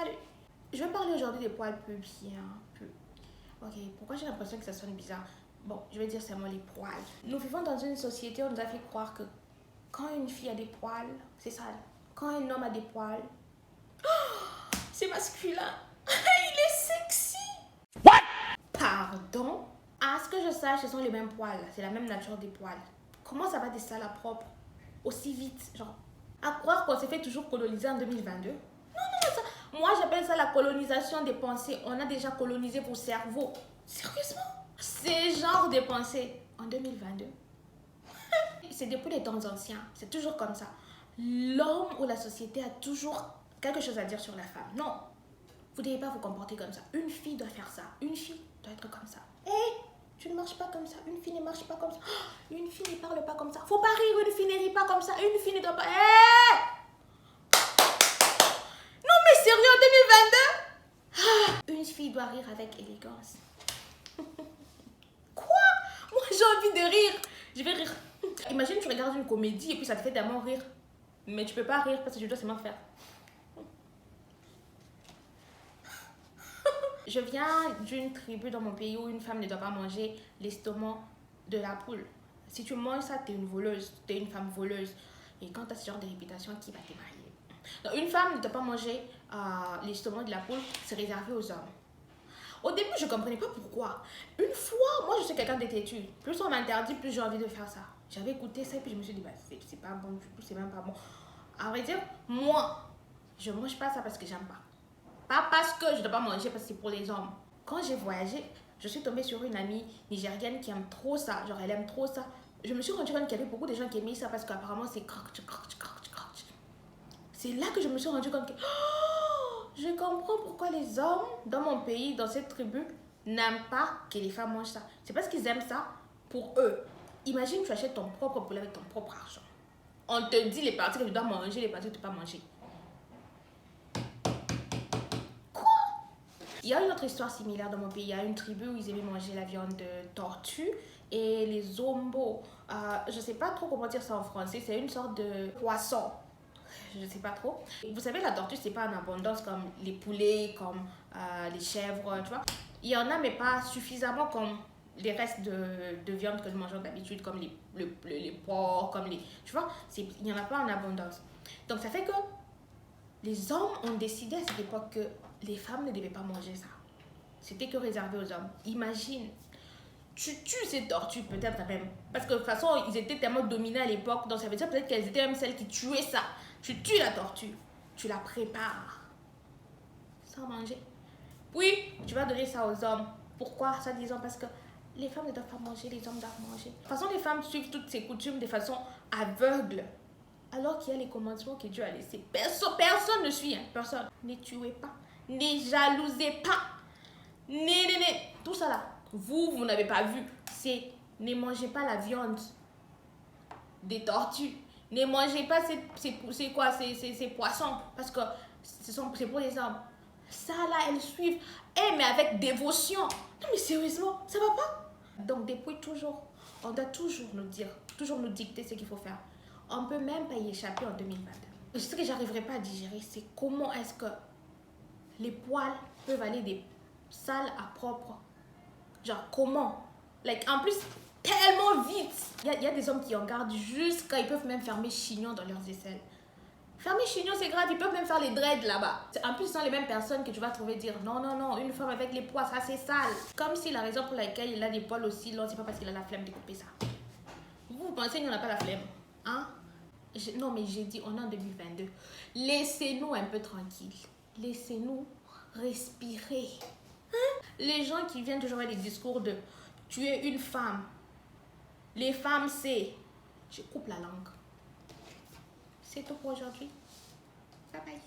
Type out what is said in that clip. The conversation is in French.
Salut. Je vais parler aujourd'hui des poils pubiens. Ok, pourquoi j'ai l'impression que ça sonne bizarre? Bon, je vais dire seulement les poils. Nous vivons dans une société où on nous a fait croire que quand une fille a des poils, c'est sale. Quand un homme a des poils, c'est masculin. Il est sexy. What? Pardon? À ce que je sache, ce sont les mêmes poils. C'est la même nature des poils. Comment ça va de sale à propre aussi vite? Genre, à croire qu'on s'est fait toujours coloniser en 2022? Moi, j'appelle ça la colonisation des pensées. On a déjà colonisé vos cerveaux. Sérieusement? C'est genre de pensées en 2022. C'est depuis les temps anciens. C'est toujours comme ça. L'homme ou la société a toujours quelque chose à dire sur la femme. Non, vous ne devez pas vous comporter comme ça. Une fille doit faire ça. Une fille doit être comme ça. Hé, tu ne marches pas comme ça. Une fille ne marche pas comme ça. Une fille ne parle pas comme ça. Faut pas rire. Une fille ne rit pas comme ça. Une fille ne doit pas... Hé! Non mais sérieux, en 2022? Une fille doit rire avec élégance. Quoi? Moi j'ai envie de rire. Je vais rire. Imagine tu regardes une comédie et puis ça te fait tellement rire. Mais tu peux pas rire parce que tu dois seulement faire. Je viens d'une tribu dans mon pays où une femme ne doit pas manger l'estomac de la poule. Si tu manges ça, t'es une voleuse, t'es une femme voleuse. Et quand t'as ce genre de réputation, qui va te marier? Donc une femme ne doit pas manger l'estomac de la poule, c'est réservé aux hommes. Au début, je ne comprenais pas pourquoi. Une fois, moi je suis quelqu'un de têtu. Plus on m'interdit, plus j'ai envie de faire ça. J'avais écouté ça et puis je me suis dit, bah, c'est pas bon du tout, c'est même pas bon. À vrai dire, moi, je mange pas ça parce que j'aime pas. Pas parce que je ne dois pas manger, parce que c'est pour les hommes. Quand j'ai voyagé, je suis tombée sur une amie nigérienne qui aime trop ça. Genre, elle aime trop ça. Je me suis rendu compte qu'il y avait beaucoup de gens qui aimaient ça parce qu'apparemment, c'est croc. C'est là que je me suis rendu compte que... Oh, je comprends pourquoi les hommes dans mon pays, dans cette tribu, n'aiment pas que les femmes mangent ça. C'est parce qu'ils aiment ça pour eux. Imagine, tu achètes ton propre poulet avec ton propre argent. On te dit les parties que tu dois manger, les parties que tu ne dois pas manger. Il y a une autre histoire similaire dans mon pays. Il y a une tribu où ils aimaient manger la viande de tortue et les zombos. Je ne sais pas trop comment dire ça en français. C'est une sorte de poisson. Je ne sais pas trop. Vous savez, la tortue, c'est pas en abondance comme les poulets, comme les chèvres, tu vois. Il y en a, mais pas suffisamment comme les restes de viande que nous mangeons d'habitude, comme les porcs, comme les... Tu vois, il n'y en a pas en abondance. Donc, ça fait que les hommes ont décidé à cette époque que les femmes ne devaient pas manger ça. C'était que réservé aux hommes. Imagine, tu tues ces tortues peut-être même. Parce que de toute façon, ils étaient tellement dominés à l'époque. Donc ça veut dire peut-être qu'elles étaient même celles qui tuaient ça. Tu tues la tortue. Tu la prépares. Sans manger. Puis, tu vas donner ça aux hommes. Pourquoi ça, disons? Parce que les femmes ne doivent pas manger, les hommes doivent manger. De toute façon, les femmes suivent toutes ces coutumes de façon aveugle. Alors qu'il y a les commandements que Dieu a laissés. Personne ne suit, hein. Personne. Ne tuez pas. Ne jalousez pas. Tout ça là. Vous n'avez pas vu. C'est ne mangez pas la viande des tortues. Ne mangez pas ces poissons. Parce que c'est pour les hommes. Ça là, elles suivent. Mais avec dévotion. Non mais sérieusement, ça va pas? Donc depuis toujours, on doit toujours nous dire, toujours nous dicter ce qu'il faut faire. On ne peut même pas y échapper en 2022. Ce que j'arriverai pas à digérer, c'est comment est-ce que les poils peuvent aller des sales à propres. Genre comment? En plus, tellement vite. Il y a des hommes qui en gardent jusqu'à... Ils peuvent même fermer chignon dans leurs aisselles. Fermer chignon, c'est grave. Ils peuvent même faire les dreads là-bas. En plus, ce sont les mêmes personnes que tu vas trouver dire non, une femme avec les poils, ça c'est sale. Comme si la raison pour laquelle il a des poils aussi longs, c'est pas parce qu'il a la flemme de couper ça. Vous pensez qu'il n'a pas la flemme? Hein? Non, mais j'ai dit, on est en 2022. Laissez-nous un peu tranquilles. Laissez-nous respirer. Hein? Les gens qui viennent toujours avec des discours de tu es une femme. Les femmes, c'est... Je coupe la langue. C'est tout pour aujourd'hui. Bye bye.